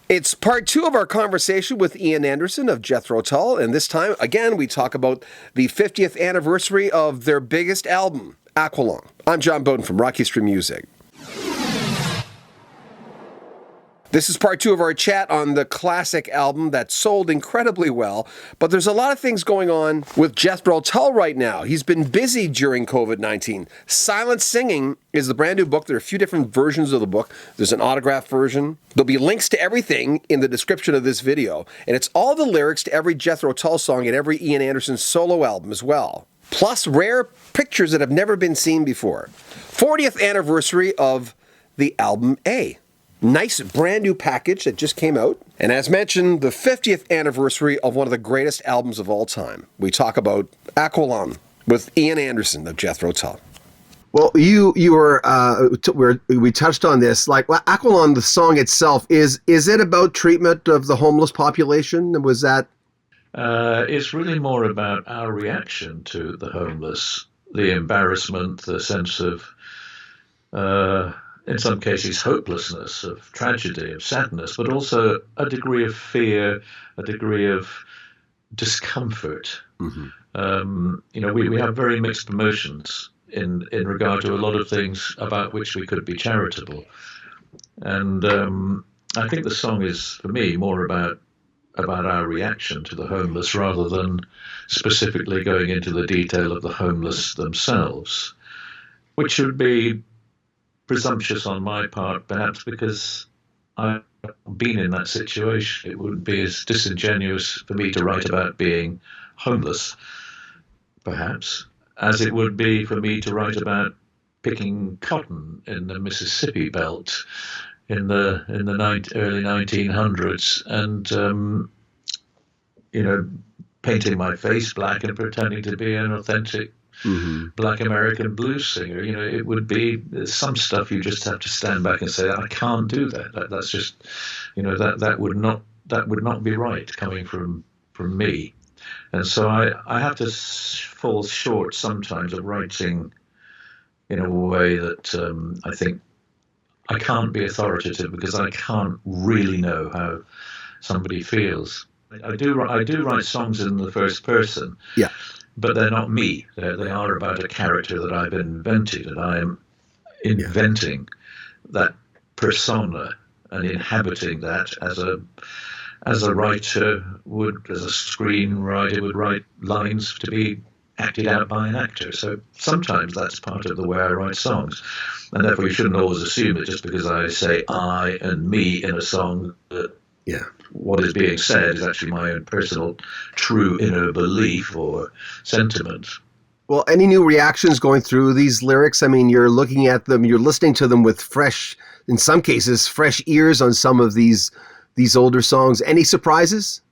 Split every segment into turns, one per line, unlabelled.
It's part two of our conversation with Ian Anderson of Jethro Tull, and this time, again, we talk about the 50th anniversary of their biggest album, Aqualung. I'm John Beaudin from Rock History Music. This is part two of our chat on the classic album that sold incredibly well, but there's a lot of things going on with Jethro Tull right now. He's been busy during COVID-19. Silent Singing is the brand new book. There are a few different versions of the book. There's an autographed version. There'll be links to everything in the description of this video, and it's all the lyrics to every Jethro Tull song and every Ian Anderson solo album as well. Plus rare pictures that have never been seen before. 40th anniversary of the album A. Nice brand new package that just came out. And as mentioned, the 50th anniversary of one of the greatest albums of all time. We talk about Aqualung with Ian Anderson of Jethro Tull.
Well, we touched on this. Like Aqualung, the song itself, is it about treatment of the homeless population? Was that?
It's really more about our reaction to the homeless, the embarrassment, the sense of in some cases, hopelessness, of tragedy, of sadness, but also a degree of fear, a degree of discomfort. Mm-hmm. We have very mixed emotions in regard to a lot of things about which we could be charitable. And I think the song is, for me, more about our reaction to the homeless rather than specifically going into the detail of the homeless themselves, which would be presumptuous on my part, perhaps because I've been in that situation. It wouldn't be as disingenuous for me to write about being homeless, perhaps, as it would be for me to write about picking cotton in the Mississippi belt in the early 1900s and painting my face black and pretending to be an authentic Black American blues singer. It would be some stuff you just have to stand back and say, I can't do that. That's just, that would not be right coming from me. And so I have to fall short sometimes of writing in a way that I think I can't be authoritative because I can't really know how somebody feels. I do write songs in the first person.
Yeah.
But they're not me. They are about a character that I've invented, and I am inventing that persona and inhabiting that as a writer would, as a screenwriter would write lines to be acted out by an actor. So sometimes that's part of the way I write songs, and therefore you shouldn't always assume that just because I say I and me in a song that what is being said is actually my own personal true inner belief or sentiment.
Well, any new reactions going through these lyrics? I mean, you're looking at them, you're listening to them with in some cases, fresh ears on some of these older songs. Any surprises?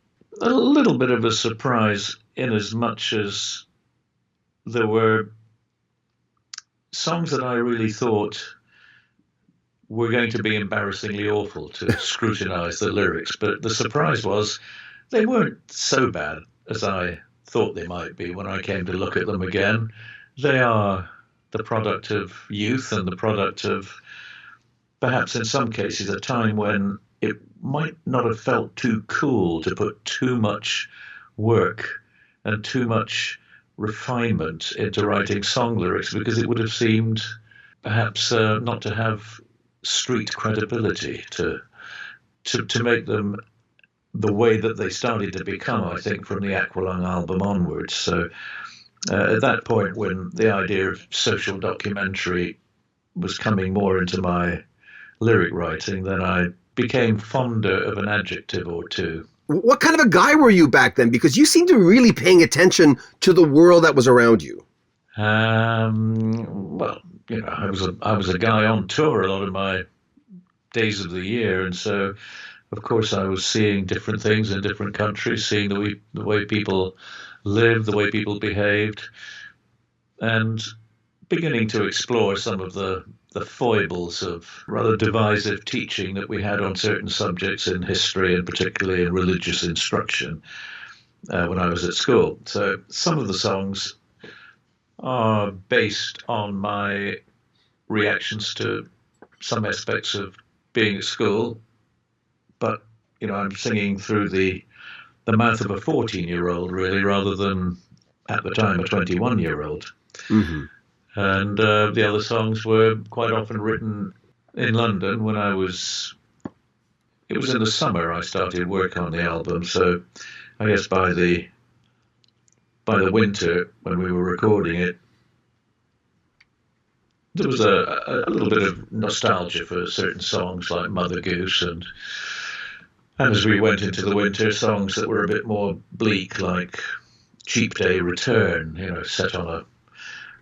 A little bit of a surprise in as much as there were songs that I really thought were going to be embarrassingly awful to scrutinize the lyrics, but the surprise was they weren't so bad as I thought they might be when I came to look at them again. They are the product of youth and the product of, perhaps in some cases, a time when it might not have felt too cool to put too much work and too much refinement into writing song lyrics, because it would have seemed perhaps not to have street credibility to make them the way that they started to become, I think, from the Aqualung album onwards. So at that point, when the idea of social documentary was coming more into my lyric writing, then I became fonder of an adjective or two.
What kind of a guy were you back then? Because you seemed to be really paying attention to the world that was around you.
Well, I was a guy on tour a lot of my days of the year, and so of course I was seeing different things in different countries, seeing the way people lived, the way people behaved, and beginning to explore some of the foibles of rather divisive teaching that we had on certain subjects in history and particularly in religious instruction when I was at school. So some of the songs are based on my reactions to some aspects of being at school, but I'm singing through the mouth of a 14-year-old, really, rather than at the time a 21-year-old.
Mm-hmm.
And the other songs were quite often written in London when it was in the summer I started work on the album. So I guess by the winter when we were recording it, there was a little bit of nostalgia for certain songs like Mother Goose, and as we went into the winter, songs that were a bit more bleak, like Cheap Day Return, set on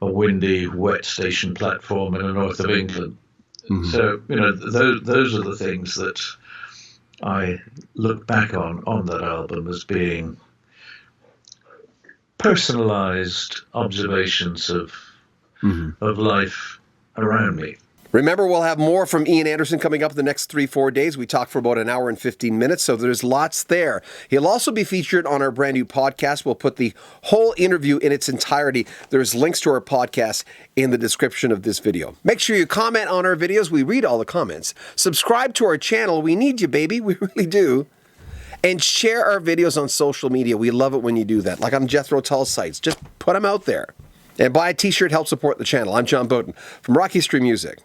a windy, wet station platform in the north of England. Mm-hmm. So, those are the things that I look back on that album as being personalized observations of life around me.
Remember, we'll have more from Ian Anderson coming up in the next 3-4 days. We talked for about an hour and 15 minutes, so there's lots there. He'll also be featured on our brand new podcast. We'll put the whole interview in its entirety. There's links to our podcast in the description of this video. Make sure you comment on our videos. We read all the comments. Subscribe to our channel. We need you, baby. We really do. And share our videos on social media. We love it when you do that. Like on Jethro Tull sites. Just put them out there. And buy a t-shirt, help support the channel. I'm John Beaudin from Rocky Street Music.